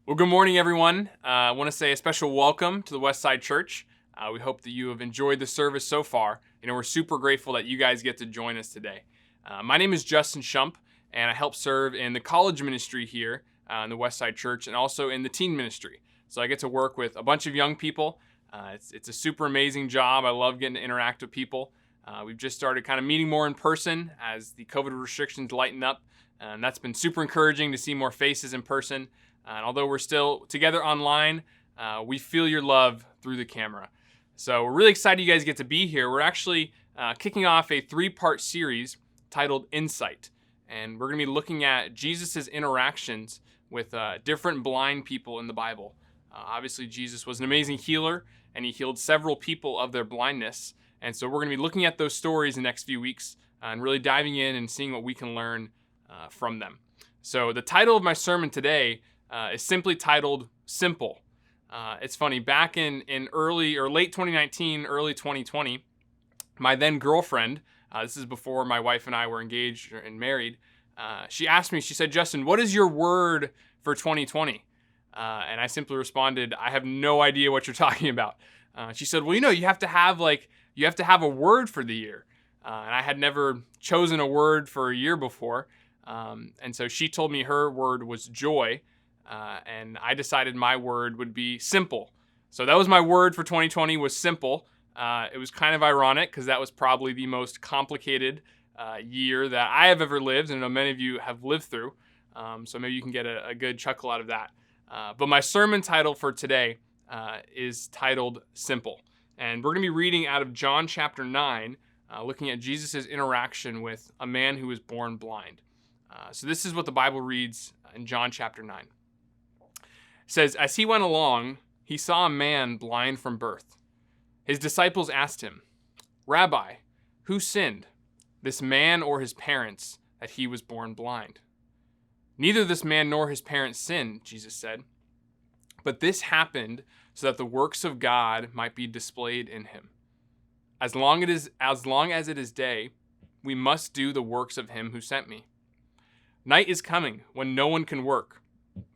Well, good morning, everyone. I want to say a special welcome to the Westside Church. We hope that you have enjoyed the service so far. We're super grateful that you guys get to join us today. My name is Justin Shump, and I help serve in the college ministry here in the Westside Church and also in the teen ministry. So I get to work with a bunch of young people. It's a super amazing job. I love getting to interact with people. We've just started kind of meeting more in person as the COVID restrictions lighten up, and that's been super encouraging to see more faces in person. And although we're still together online, we feel your love through the camera. So we're really excited you guys get to be here. We're actually kicking off a 3-part series titled Insight. And we're going to be looking at Jesus' interactions with different blind people in the Bible. Obviously, Jesus was an amazing healer, and he healed several people of their blindness. And so we're going to be looking at those stories in the next few weeks and really diving in and seeing what we can learn from them. So the title of my sermon today is simply titled Simple. It's funny, back in early or late 2019, early 2020, my then girlfriend, this is before my wife and I were engaged and married, she asked me, she said, "Justin, what is your word for 2020? And I simply responded, "I have no idea what you're talking about." She said, "Well, you have to have a word for the year." And I had never chosen a word for a year before. And so she told me her word was joy. And I decided my word would be simple. So that was my word for 2020 was simple. It was kind of ironic because that was probably the most complicated year that I have ever lived, and I know many of you have lived through. So maybe you can get a good chuckle out of that. But my sermon title for today is titled Simple. And we're going to be reading out of John chapter 9, looking at Jesus' interaction with a man who was born blind. So this is what the Bible reads in John chapter 9. It says, "As he went along, he saw a man blind from birth. His disciples asked him, 'Rabbi, who sinned, this man or his parents, that he was born blind?' 'Neither this man nor his parents sinned,' Jesus said. 'But this happened so that the works of God might be displayed in him. As long as it is day, we must do the works of him who sent me. Night is coming when no one can work.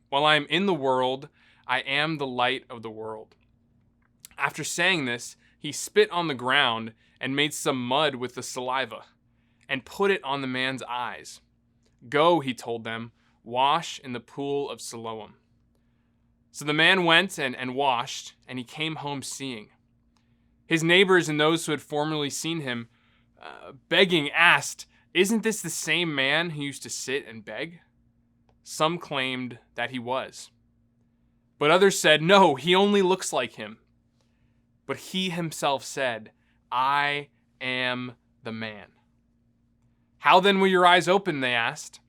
While I am in the world, I am the light of the world.' After saying this, he spit on the ground and made some mud with the saliva and put it on the man's eyes. 'Go,' he told them, 'wash in the pool of Siloam.' So the man went and washed, and he came home seeing. His neighbors and those who had formerly seen him begging asked, 'Isn't this the same man who used to sit and beg?' Some claimed that he was. But others said, 'No, he only looks like him.' But he himself said, 'I am the man.' 'How then were your eyes opened?' they asked.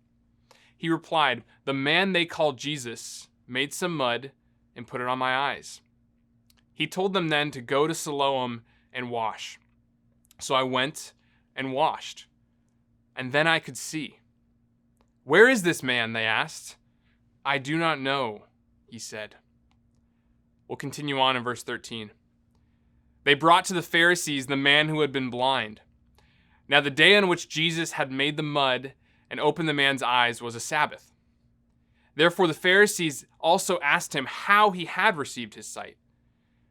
He replied, 'The man they called Jesus made some mud and put it on my eyes.' He told them then to go to Siloam and wash. So I went and washed, and then I could see. 'Where is this man?' they asked. 'I do not know,' he said." We'll continue on in verse 13. "They brought to the Pharisees the man who had been blind. Now the day on which Jesus had made the mud and opened the man's eyes was a Sabbath. Therefore the Pharisees also asked him how he had received his sight.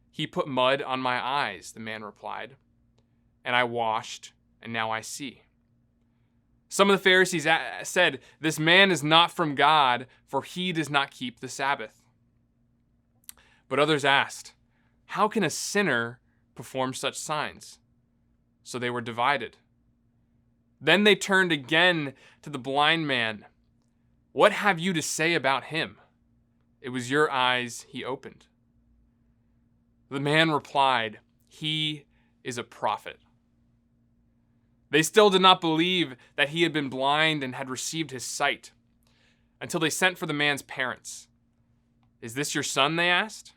'He put mud on my eyes,' the man replied, 'and I washed, and now I see.' Some of the Pharisees said, 'This man is not from God, for he does not keep the Sabbath.' But others asked, 'How can a sinner perform such signs?' So they were divided. Then they turned again to the blind man. 'What have you to say about him? It was your eyes he opened.' The man replied, 'He is a prophet.' They still did not believe that he had been blind and had received his sight, until they sent for the man's parents. 'Is this your son?' they asked.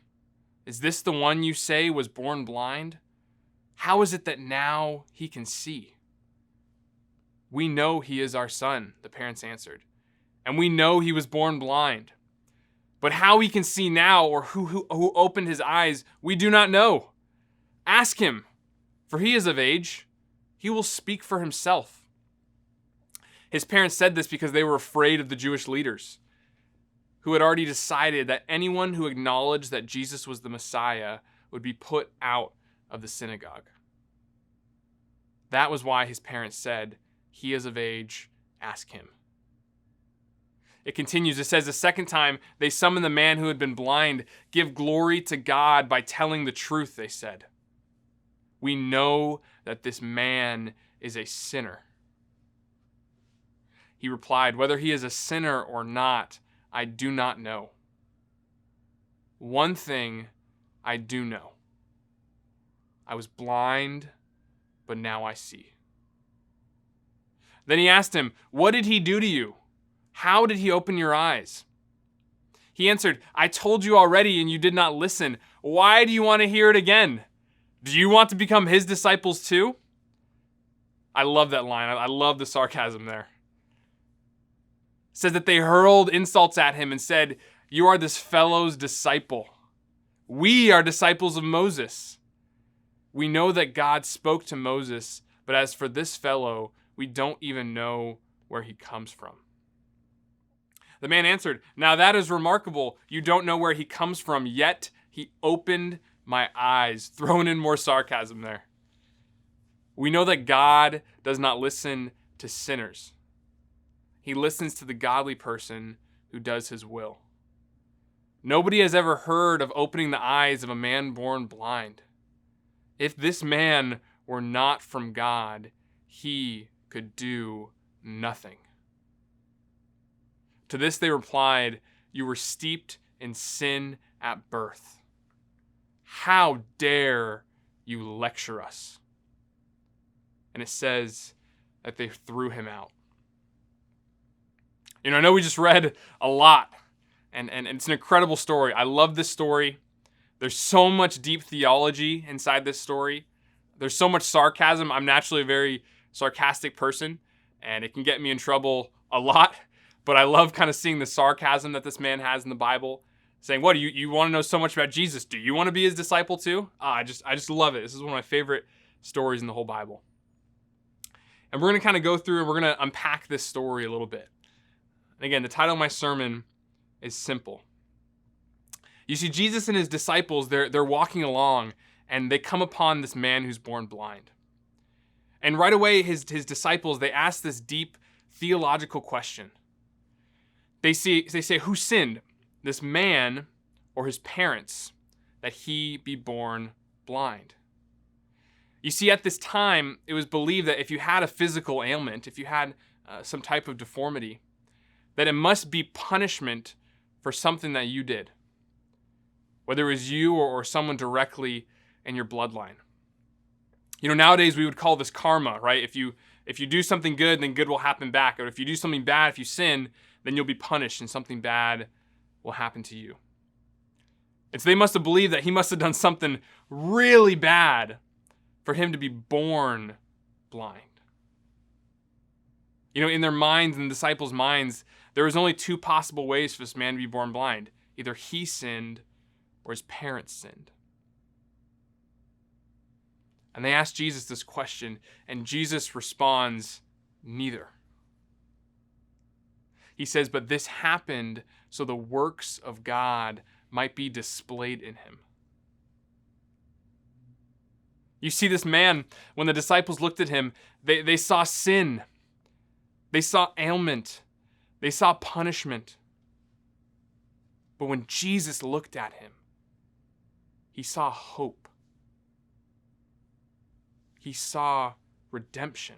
'Is this the one you say was born blind? How is it that now he can see?' 'We know he is our son,' the parents answered, 'and we know he was born blind. But how he can see now, or who opened his eyes, we do not know. Ask him, for he is of age. He will speak for himself.' His parents said this because they were afraid of the Jewish leaders. who had already decided that anyone who acknowledged that Jesus was the Messiah would be put out of the synagogue. That was why his parents said, "He is of age, ask him." It continues, it says, the second time they summoned the man who had been blind. "Give glory to God by telling the truth," they said. "We know that this man is a sinner." He replied, "Whether he is a sinner or not, I do not know. One thing I do know. I was blind, but now I see." Then he asked him, "What did he do to you? How did he open your eyes?" He answered, "I told you already and you did not listen. Why do you want to hear it again? Do you want to become his disciples too?" I love that line. I love the sarcasm there. It says that they hurled insults at him and said, "You are this fellow's disciple. We are disciples of Moses. We know that God spoke to Moses, but as for this fellow, we don't even know where he comes from." The man answered, "Now that is remarkable. You don't know where he comes from, yet he opened my eyes." Throwing in more sarcasm there. We know that God does not listen to sinners. He listens to the godly person who does his will. Nobody has ever heard of opening the eyes of a man born blind. If this man were not from God, he could do nothing. To this they replied, "You were steeped in sin at birth. How dare you lecture us?" And it says that they threw him out. I know we just read a lot, and it's an incredible story. I love this story. There's so much deep theology inside this story. There's so much sarcasm. I'm naturally a very sarcastic person, and it can get me in trouble a lot. But I love kind of seeing the sarcasm that this man has in the Bible, saying, "What, you want to know so much about Jesus? Do you want to be his disciple too?" I just love it. This is one of my favorite stories in the whole Bible. And we're going to kind of go through and we're going to unpack this story a little bit. And again, the title of my sermon is simple. You see, Jesus and his disciples, they're walking along and they come upon this man who's born blind. And right away, his disciples, they ask this deep theological question. They say, who sinned, this man or his parents, that he be born blind? You see, at this time, it was believed that if you had a physical ailment, if you had some type of deformity, that it must be punishment for something that you did, whether it was you or someone directly in your bloodline. Nowadays we would call this karma, right? If you do something good, then good will happen back. Or if you do something bad, if you sin, then you'll be punished and something bad will happen to you. And so they must have believed that he must have done something really bad for him to be born blind. In their minds, in the disciples' minds, there was only two possible ways for this man to be born blind. Either he sinned or his parents sinned. And they asked Jesus this question, and Jesus responds, neither. He says, but this happened so the works of God might be displayed in him. You see, this man, when the disciples looked at him, they saw sin. They saw ailment. They saw punishment. But when Jesus looked at him, he saw hope. He saw redemption.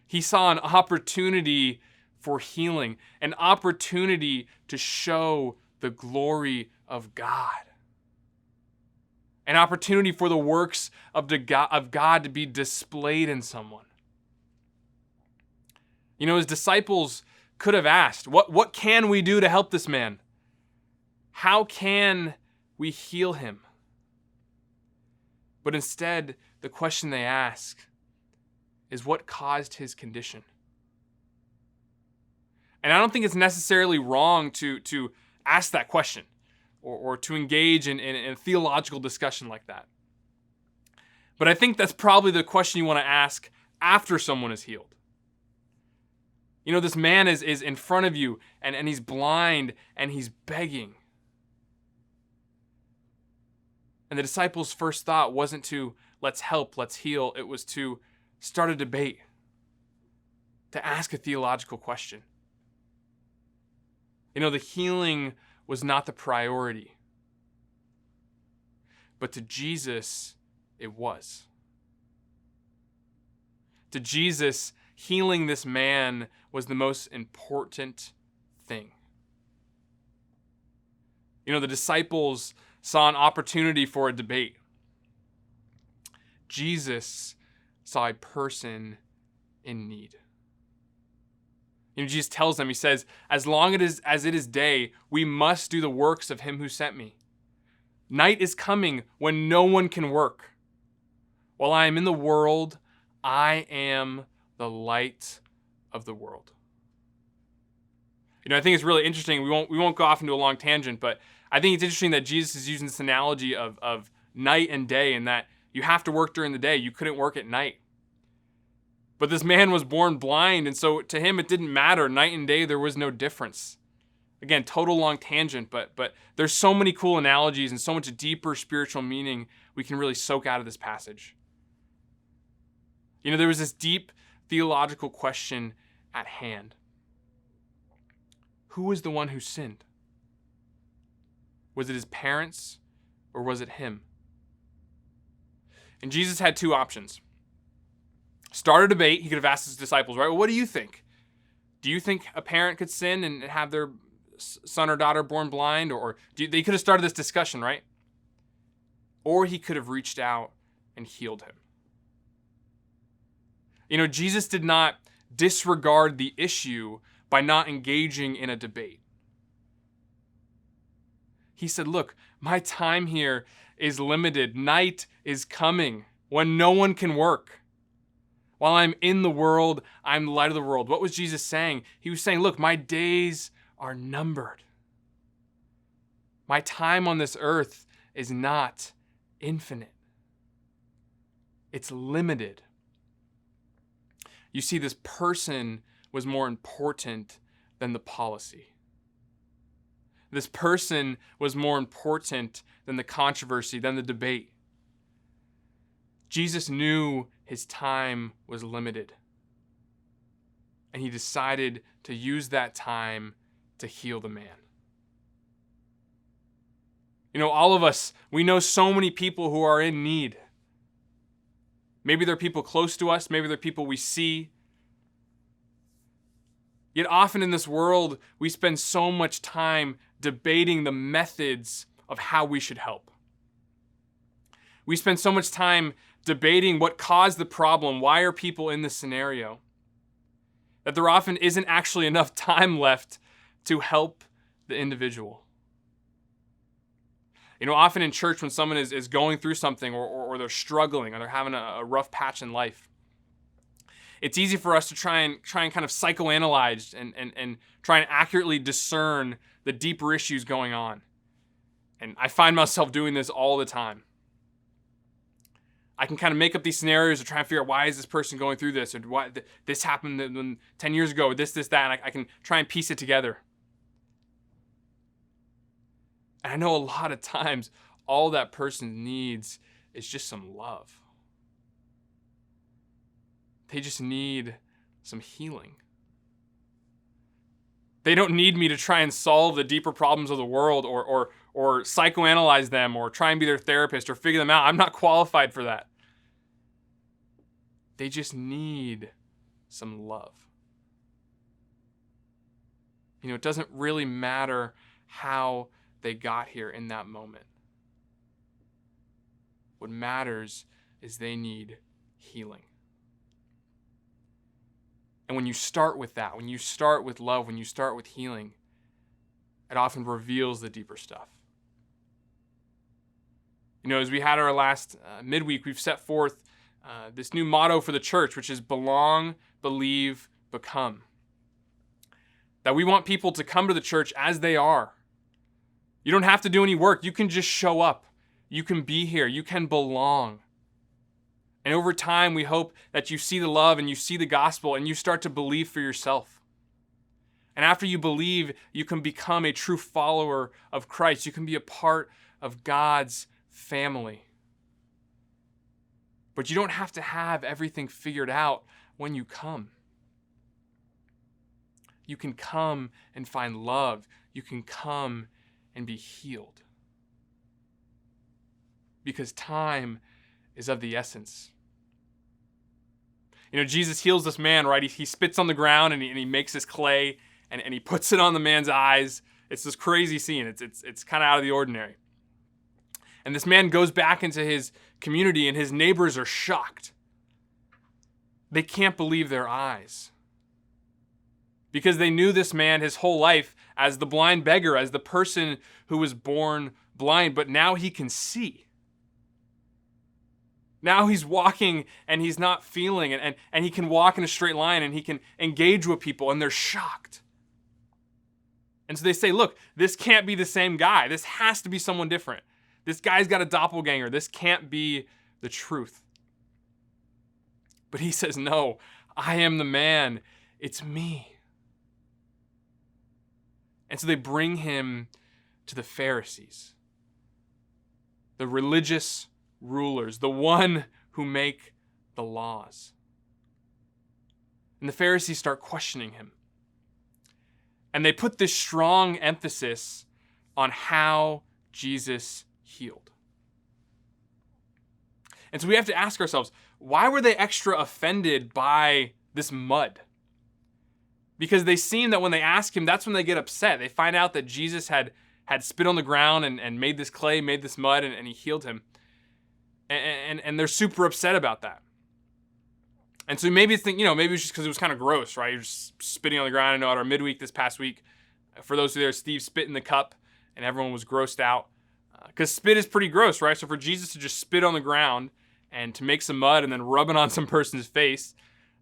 He saw an opportunity for healing, an opportunity to show the glory of God, an opportunity for the works of God to be displayed in someone. His disciples could have asked, what can we do to help this man? How can we heal him? But instead, the question they ask is what caused his condition? And I don't think it's necessarily wrong to ask that question or to engage in a theological discussion like that. But I think that's probably the question you want to ask after someone is healed. This man is in front of you, and he's blind, and he's begging. And the disciples' first thought wasn't to, let's help, let's heal. It was to start a debate, to ask a theological question. The healing was not the priority. But to Jesus, it was. To Jesus, healing this man was the most important thing. The disciples saw an opportunity for a debate. Jesus saw a person in need. Jesus tells them, he says, as long as it is day, we must do the works of him who sent me. Night is coming when no one can work. While I am in the world, I am the light of the world. I think it's really interesting. We won't go off into a long tangent, but I think it's interesting that Jesus is using this analogy of night and day, and that you have to work during the day. You couldn't work at night. But this man was born blind, and so to him it didn't matter. Night and day, there was no difference. Again, total long tangent, but there's so many cool analogies and so much deeper spiritual meaning we can really soak out of this passage. There was this deep theological question at hand. Who was the one who sinned? Was it his parents or was it him? And Jesus had two options. Start a debate. He could have asked his disciples, right? Well, what do you think? Do you think a parent could sin and have their son or daughter born blind? They could have started this discussion, right? Or he could have reached out and healed him. Jesus did not disregard the issue by not engaging in a debate. He said, look, my time here is limited. Night is coming when no one can work. While I'm in the world, I'm the light of the world. What was Jesus saying? He was saying, look, my days are numbered. My time on this earth is not infinite. It's limited. You see, this person was more important than the policy. This person was more important than the controversy, than the debate. Jesus knew his time was limited. And he decided to use that time to heal the man. All of us, we know so many people who are in need. Maybe they're people close to us. Maybe they're people we see. Yet often in this world, we spend so much time debating the methods of how we should help. We spend so much time debating what caused the problem. Why are people in this scenario? That there often isn't actually enough time left to help the individual. Often in church when someone is going through something or they're struggling or they're having a rough patch in life, it's easy for us to try and kind of psychoanalyze and try and accurately discern the deeper issues going on. And I find myself doing this all the time. I can kind of make up these scenarios to try and figure out why is this person going through this, or why this happened 10 years ago, this, that, and I can try and piece it together. And I know a lot of times all that person needs is just some love. They just need some healing. They don't need me to try and solve the deeper problems of the world or psychoanalyze them or try and be their therapist or figure them out. I'm not qualified for that. They just need some love. It doesn't really matter how they got here in that moment. What matters is they need healing. And when you start with that, when you start with love, when you start with healing, it often reveals the deeper stuff. As we had our last midweek, we've set forth this new motto for the church, which is belong, believe, become. That we want people to come to the church as they are. You don't have to do any work. You can just show up. You can be here. You can belong. And over time, we hope that you see the love and you see the gospel and you start to believe for yourself. And after you believe, you can become a true follower of Christ. You can be a part of God's family. But you don't have to have everything figured out when you come. You can come and find love. You can come and be healed. Because time is of the essence. Jesus heals this man, right? He spits on the ground and he makes this clay and he puts it on the man's eyes. It's this crazy scene. It's kind of out of the ordinary. And this man goes back into his community and his neighbors are shocked. They can't believe their eyes. Because they knew this man his whole life as the blind beggar, as the person who was born blind, but now he can see. Now he's walking and he's not feeling, and he can walk in a straight line and he can engage with people, and they're shocked. And so they say, look, this can't be the same guy. This has to be someone different. This guy's got a doppelganger. This can't be the truth. But he says, no, I am the man. It's me. And so they bring him to the Pharisees, the religious rulers, the one who make the laws. And the Pharisees start questioning him. And they put this strong emphasis on how Jesus healed. And so we have to ask ourselves, why were they extra offended by this mud? Because they seem that when they ask him, that's when they get upset. They find out that Jesus had spit on the ground and made this clay, made this mud, and he healed him. And they're super upset about that. And so maybe it's maybe it was just because it was kind of gross, right? You're just spitting on the ground. I know at our midweek this past week, for those who are there, Steve spit in the cup and everyone was grossed out. Because spit is pretty gross, right? So for Jesus to just spit on the ground and to make some mud and then rub it on some person's face,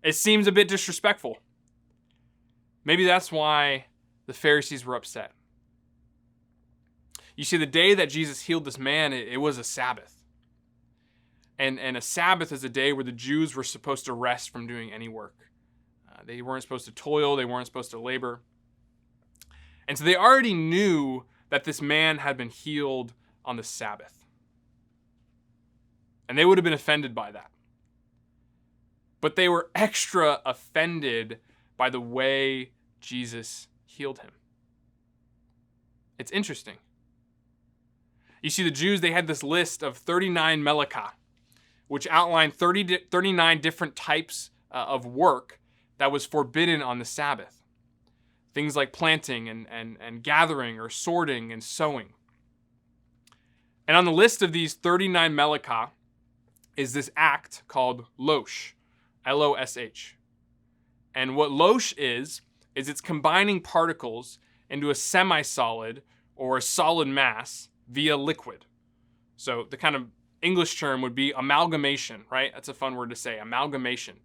it seems a bit disrespectful. Maybe that's why the Pharisees were upset. You see, the day that Jesus healed this man, it was a Sabbath. And a Sabbath is a day where the Jews were supposed to rest from doing any work. They weren't supposed to toil. They weren't supposed to labor. And so they already knew that this man had been healed on the Sabbath. And they would have been offended by that. But they were extra offended by the way Jesus healed him. It's interesting. You see, the Jews, they had this list of 39 melachah, which outlined 39 different types of work that was forbidden on the Sabbath. Things like planting and gathering or sorting and sowing. And on the list of these 39 melachah is this act called losh, L-O-S-H. And what losh is it's combining particles into a semi-solid or a solid mass via liquid. So the kind of English term would be amalgamation, right? That's a fun word to say, amalgamation,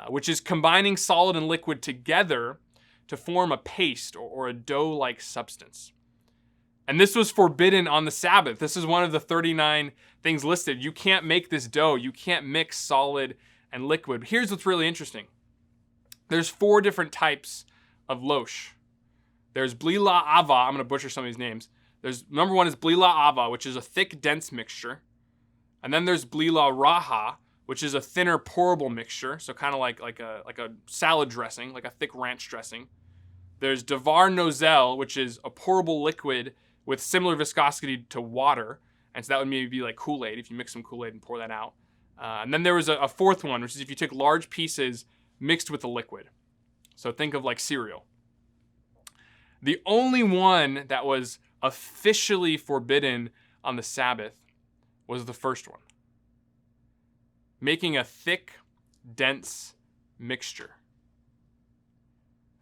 which is combining solid and liquid together to form a paste or a dough-like substance. And this was forbidden on the Sabbath. This is one of the 39 things listed. You can't make this dough. You can't mix solid and liquid. Here's what's really interesting. There's 4 different types of losh. There's blila ava. I'm going to butcher some of these names. There's number 1 is blila ava, which is a thick, dense mixture. And then there's blila raha, which is a thinner, pourable mixture. So kind of like a salad dressing, like a thick ranch dressing. There's davar nozel, which is a pourable liquid with similar viscosity to water. And so that would maybe be like Kool-Aid, if you mix some Kool-Aid and pour that out. And then there was a 4th one, which is if you took large pieces mixed with a liquid. So think of like cereal. The only one that was officially forbidden on the Sabbath was the first one. Making a thick, dense mixture.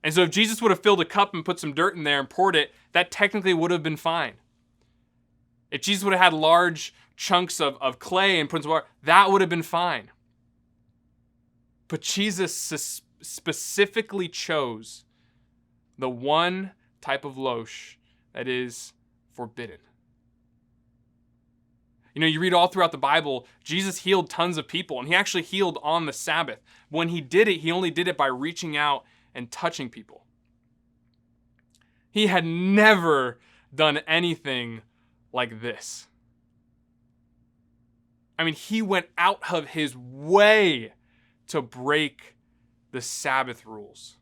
And so if Jesus would have filled a cup and put some dirt in there and poured it, that technically would have been fine. If Jesus would have had large chunks of clay and put some water, that would have been fine. But Jesus specifically chose the one type of losh that is forbidden. You read all throughout the Bible, Jesus healed tons of people, and he actually healed on the Sabbath. When he did it, he only did it by reaching out and touching people. He had never done anything like this. I mean, he went out of his way to break the Sabbath rules.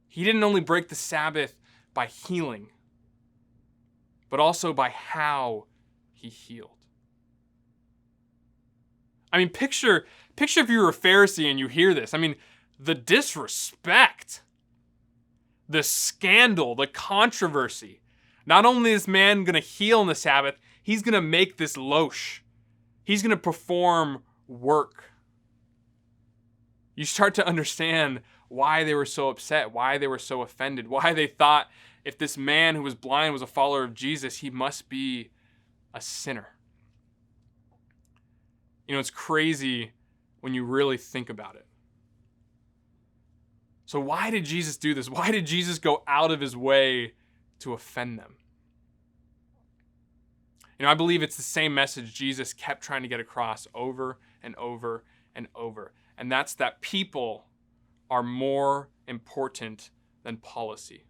He didn't only break the Sabbath by healing, but also by how he healed. I mean, picture if you were a Pharisee and you hear this. I mean, the disrespect, the scandal, the controversy. Not only is this man going to heal on the Sabbath, he's going to make this losh. He's going to perform work. You start to understand why they were so upset, why they were so offended, why they thought if this man who was blind was a follower of Jesus, he must be a sinner. You know, it's crazy when you really think about it. So why did Jesus do this? Why did Jesus go out of his way to offend them? You know, I believe it's the same message Jesus kept trying to get across over and over and over. And that's that people are more important than policy.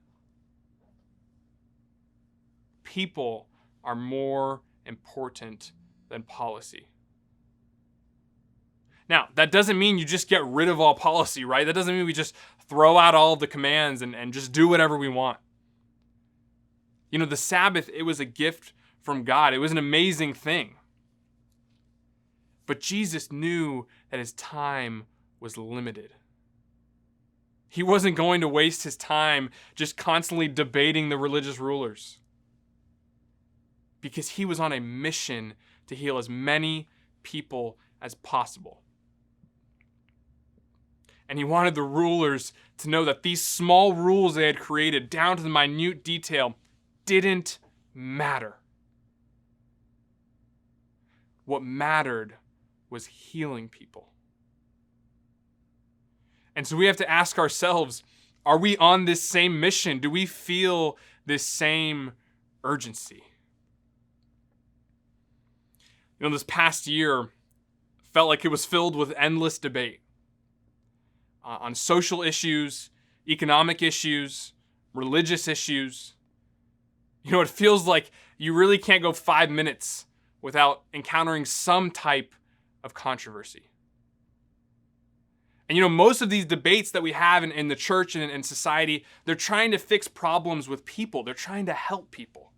People are more important than policy. Now, that doesn't mean you just get rid of all policy, right? That doesn't mean we just throw out all of the commands and just do whatever we want. You know, the Sabbath, it was a gift from God. It was an amazing thing. But Jesus knew that his time was limited. He wasn't going to waste his time just constantly debating the religious rulers, because he was on a mission to heal as many people as possible. And he wanted the rulers to know that these small rules they had created, down to the minute detail, didn't matter. What mattered was healing people. And so we have to ask ourselves, are we on this same mission? Do we feel this same urgency? You know, this past year felt like it was filled with endless debate on social issues, economic issues, religious issues. You know, it feels like you really can't go 5 minutes without encountering some type of controversy. And you know, most of these debates that we have in the church and in society, they're trying to fix problems with people. They're trying to help people.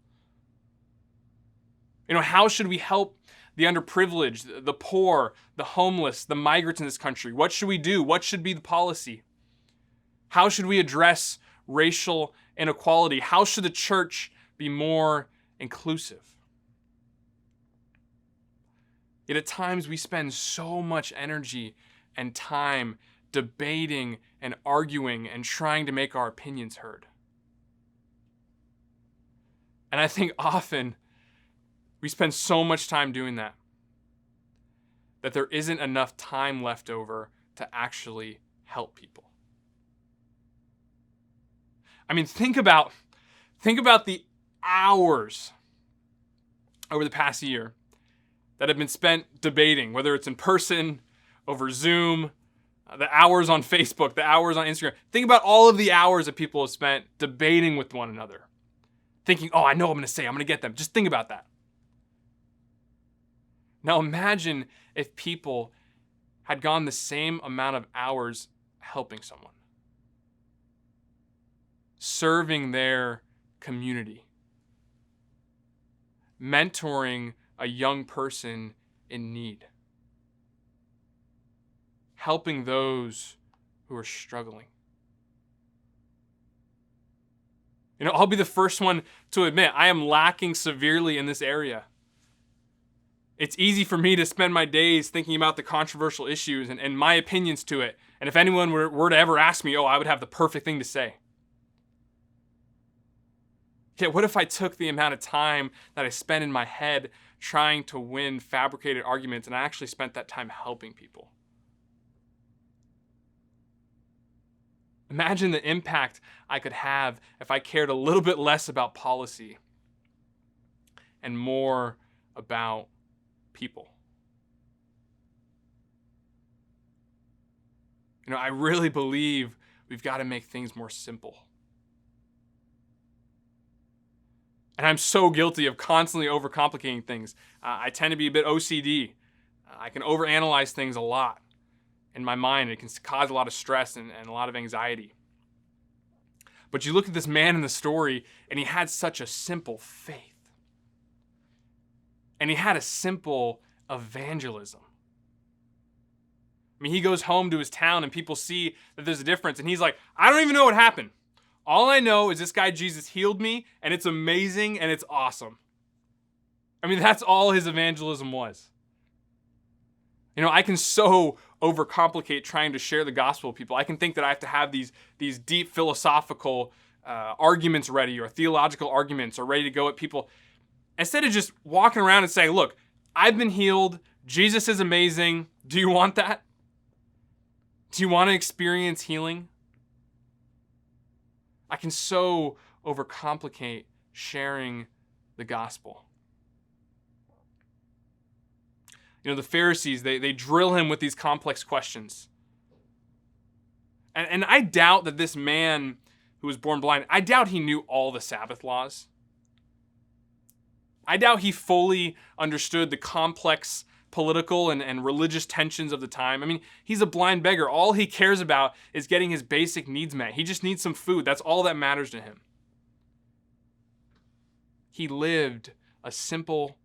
You know, how should we help the underprivileged, the poor, the homeless, the migrants in this country? What should we do? What should be the policy? How should we address racial inequality? How should the church be more inclusive? Yet at times we spend so much energy and time debating and arguing and trying to make our opinions heard. And I think often we spend so much time doing that there isn't enough time left over to actually help people. I mean, think about the hours over the past year that have been spent debating, whether it's in person, over Zoom, the hours on Facebook, the hours on Instagram. Think about all of the hours that people have spent debating with one another. Thinking, oh, I know what I'm going to say. I'm going to get them. Just think about that. Now imagine if people had gone the same amount of hours helping someone, serving their community, mentoring a young person in need, helping those who are struggling. You know, I'll be the first one to admit I am lacking severely in this area. It's easy for me to spend my days thinking about the controversial issues and my opinions to it. And if anyone were to ever ask me, I would have the perfect thing to say. Yet what if I took the amount of time that I spent in my head trying to win fabricated arguments and I actually spent that time helping people? Imagine the impact I could have if I cared a little bit less about policy and more about people. You know, I really believe we've got to make things more simple. And I'm so guilty of constantly overcomplicating things. I tend to be a bit OCD. I can overanalyze things a lot in my mind. It can cause a lot of stress and a lot of anxiety. But you look at this man in the story, and he had such a simple faith. And he had a simple evangelism. I mean, he goes home to his town, and people see that there's a difference. And he's like, I don't even know what happened. All I know is this guy Jesus healed me, and it's amazing, and it's awesome. I mean, that's all his evangelism was. You know, I can so overcomplicate trying to share the gospel with people. I can think that I have to have these deep philosophical arguments ready, or theological arguments, or ready to go at people. Instead of just walking around and saying, look, I've been healed. Jesus is amazing. Do you want that? Do you want to experience healing? I can so overcomplicate sharing the gospel. You know, the Pharisees, they drill him with these complex questions. And I doubt that this man who was born blind, I doubt he knew all the Sabbath laws. I doubt he fully understood the complex political and religious tensions of the time. I mean, he's a blind beggar. All he cares about is getting his basic needs met. He just needs some food. That's all that matters to him. He lived a simple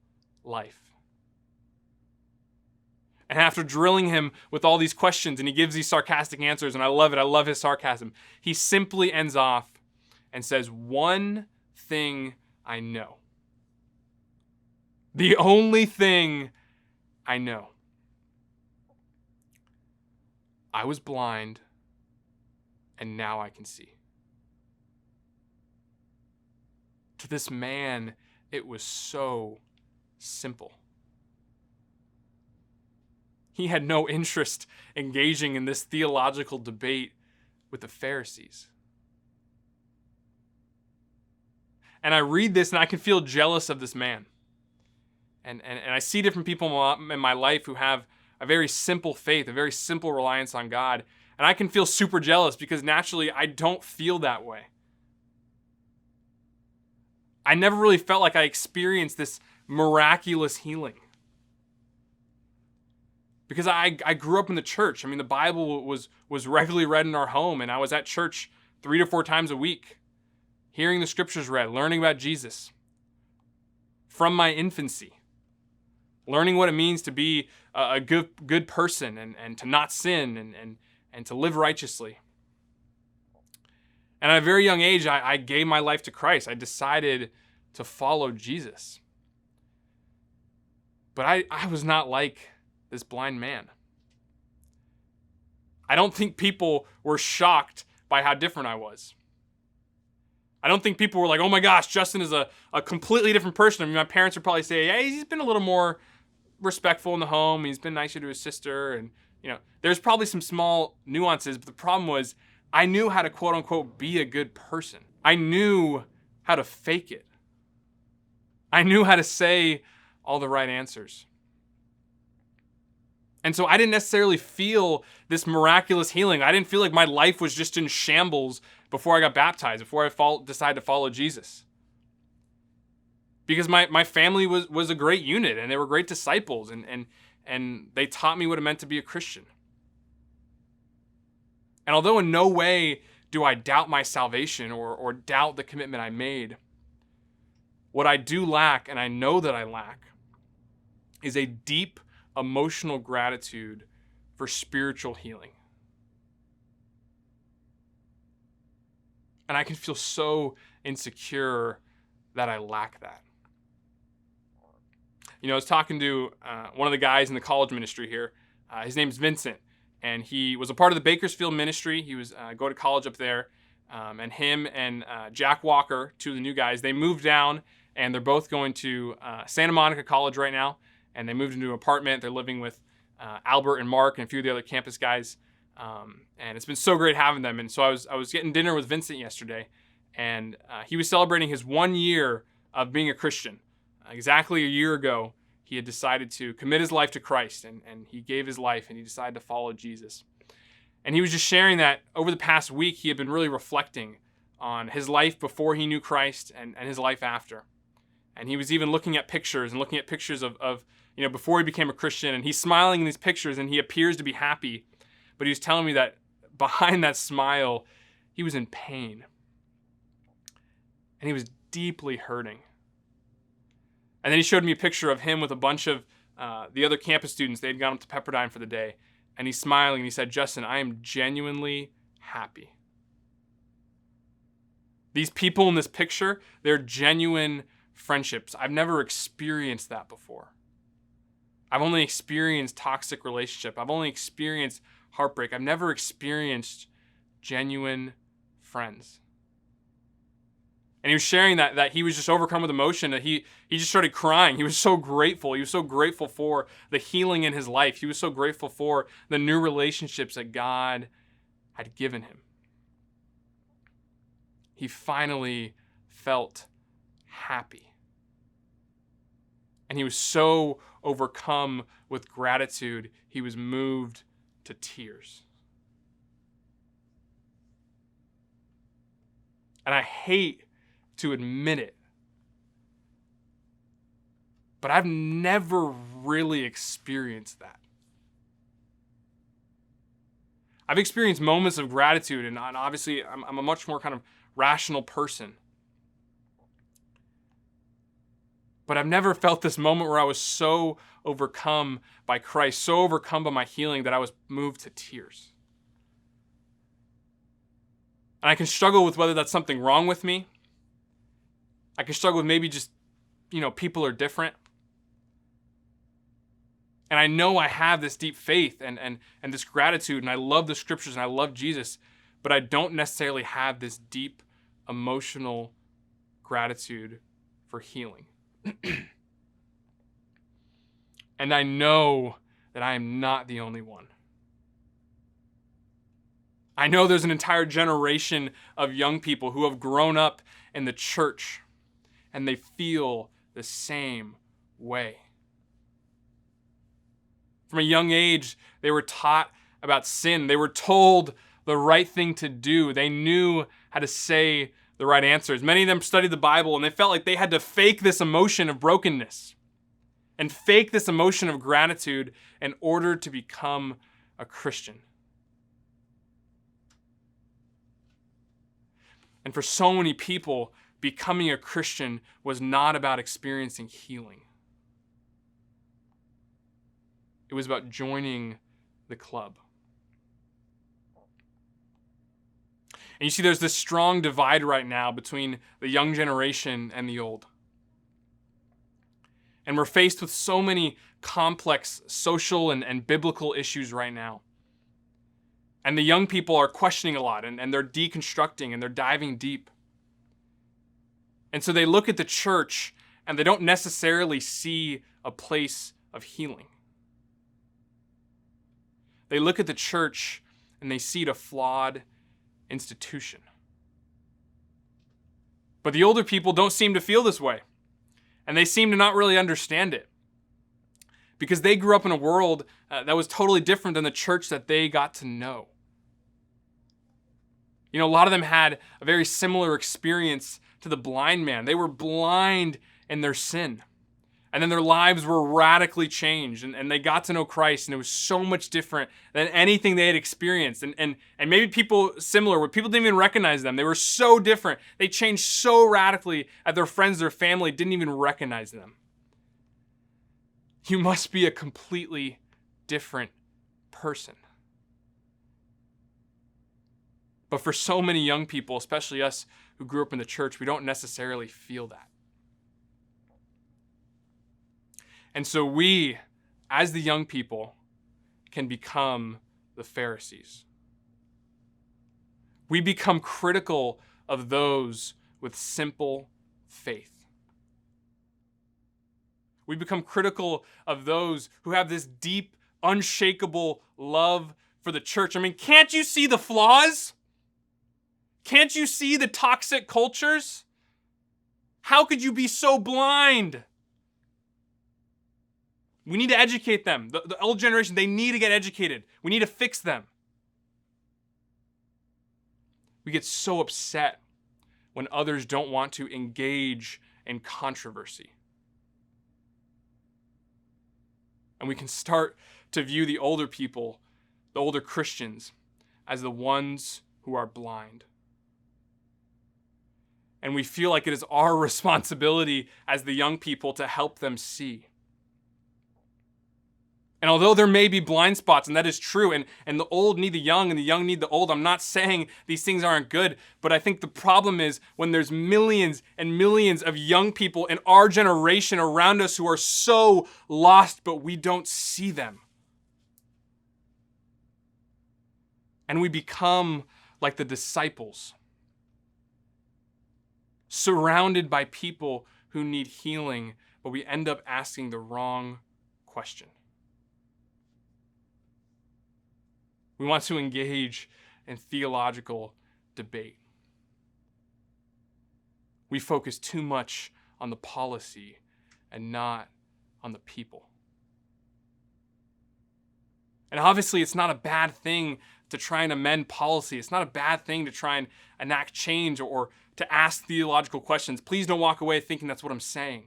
life. And after drilling him with all these questions, and he gives these sarcastic answers, and I love it. I love his sarcasm. He simply ends off and says, one thing I know. The only thing I know. I was blind, and now I can see. To this man, it was so simple. He had no interest engaging in this theological debate with the Pharisees. And I read this and I can feel jealous of this man. And I see different people in my life who have a very simple faith, a very simple reliance on God. And I can feel super jealous because naturally I don't feel that way. I never really felt like I experienced this miraculous healing. Because I grew up in the church. I mean, the Bible was regularly read in our home, and I was at church 3 to 4 times a week, hearing the scriptures read, learning about Jesus from my infancy, learning what it means to be a good person and to not sin and to live righteously. And at a very young age, I gave my life to Christ. I decided to follow Jesus. But I was not like this blind man. I don't think people were shocked by how different I was. I don't think people were like, oh my gosh, Justin is a completely different person. I mean, my parents would probably say, yeah, he's been a little more respectful in the home. He's been nicer to his sister. And, you know, there's probably some small nuances, but the problem was I knew how to quote unquote be a good person. I knew how to fake it. I knew how to say all the right answers. And so I didn't necessarily feel this miraculous healing. I didn't feel like my life was just in shambles before I got baptized, before I decided to follow Jesus. Because my family was a great unit, and they were great disciples, and they taught me what it meant to be a Christian. And although in no way do I doubt my salvation or doubt the commitment I made, what I do lack, and I know that I lack, is a deep emotional gratitude for spiritual healing. And I can feel so insecure that I lack that. You know, I was talking to one of the guys in the college ministry here. His name's Vincent, and he was a part of the Bakersfield ministry. He was going to college up there, and him and Jack Walker, 2 of the new guys, they moved down, and they're both going to Santa Monica College right now. And they moved into an apartment. They're living with Albert and Mark and a few of the other campus guys. And it's been so great having them. And so I was getting dinner with Vincent yesterday, and he was celebrating his 1 year of being a Christian. Exactly a year ago, he had decided to commit his life to Christ, and he gave his life, and he decided to follow Jesus. And he was just sharing that over the past week, he had been really reflecting on his life before he knew Christ and his life after. And he was even looking at pictures of before he became a Christian. And he's smiling in these pictures and he appears to be happy. But he was telling me that behind that smile, he was in pain. And he was deeply hurting. And then he showed me a picture of him with a bunch of the other campus students. They had gone up to Pepperdine for the day. And he's smiling and he said, "Justin, I am genuinely happy." These people in this picture, they're genuine friendships. I've never experienced that before. I've only experienced toxic relationship. I've only experienced heartbreak. I've never experienced genuine friends. And he was sharing that he was just overcome with emotion, that he just started crying. He was so grateful. He was so grateful for the healing in his life. He was so grateful for the new relationships that God had given him. He finally felt happy. And he was so overcome with gratitude, he was moved to tears. And I hate to admit it, but I've never really experienced that. I've experienced moments of gratitude, and obviously I'm a much more kind of rational person. But I've never felt this moment where I was so overcome by Christ, so overcome by my healing that I was moved to tears. And I can struggle with whether that's something wrong with me. I can struggle with maybe just, people are different. And I know I have this deep faith and this gratitude, and I love the scriptures and I love Jesus, but I don't necessarily have this deep emotional gratitude for healing. And I know that I am not the only one. I know there's an entire generation of young people who have grown up in the church and they feel the same way. From a young age, they were taught about sin. They were told the right thing to do. They knew how to say the right answers. Many of them studied the Bible and they felt like they had to fake this emotion of brokenness and fake this emotion of gratitude in order to become a Christian. And for so many people, becoming a Christian was not about experiencing healing. It was about joining the club. And you see, there's this strong divide right now between the young generation and the old. And we're faced with so many complex social and biblical issues right now. And the young people are questioning a lot, and they're deconstructing, and they're diving deep. And so they look at the church, and they don't necessarily see a place of healing. They look at the church, and they see it a flawed institution. But the older people don't seem to feel this way, and they seem to not really understand it, because they grew up in a world that was totally different than the church that they got to know. A lot of them had a very similar experience to the blind man. They were blind in their sin. And then their lives were radically changed. And they got to know Christ. And it was so much different than anything they had experienced. And maybe people similar, where people didn't even recognize them. They were so different. They changed so radically that their friends, their family didn't even recognize them. You must be a completely different person. But for so many young people, especially us who grew up in the church, we don't necessarily feel that. And so we, as the young people, can become the Pharisees. We become critical of those with simple faith. We become critical of those who have this deep, unshakable love for the church. Can't you see the flaws? Can't you see the toxic cultures? How could you be so blind? We need to educate them. The old generation, they need to get educated. We need to fix them. We get so upset when others don't want to engage and controversy. And we can start to view the older people, the older Christians, as the ones who are blind. And we feel like it is our responsibility as the young people to help them see. And although there may be blind spots, and that is true, and the old need the young and the young need the old, I'm not saying these things aren't good, but I think the problem is when there's millions and millions of young people in our generation around us who are so lost, but we don't see them. And we become like the disciples, surrounded by people who need healing, but we end up asking the wrong question. We want to engage in theological debate. We focus too much on the policy and not on the people. And obviously, it's not a bad thing to try and amend policy. It's not a bad thing to try and enact change or to ask theological questions. Please don't walk away thinking that's what I'm saying.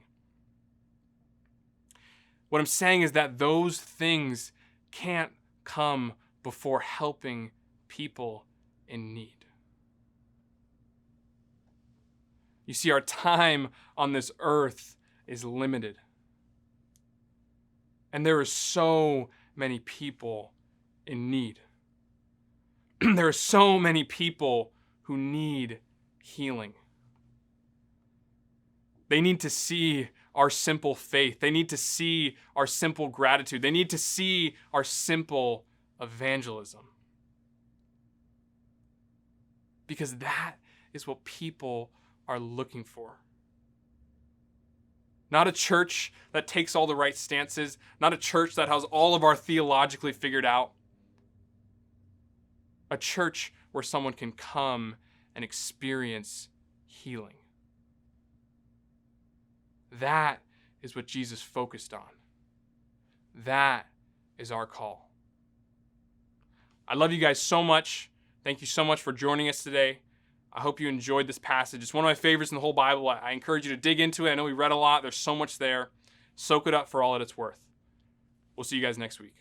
What I'm saying is that those things can't come before helping people in need. You see, our time on this earth is limited. And there are so many people in need. There are so many people who need healing. They need to see our simple faith. They need to see our simple gratitude. They need to see our simple evangelism. Because that is what people are looking for. Not a church that takes all the right stances, not a church that has all of our theologically figured out. A church where someone can come and experience healing. That is what Jesus focused on. That is our call. I love you guys so much. Thank you so much for joining us today. I hope you enjoyed this passage. It's one of my favorites in the whole Bible. I encourage you to dig into it. I know we read a lot. There's so much there. Soak it up for all that it's worth. We'll see you guys next week.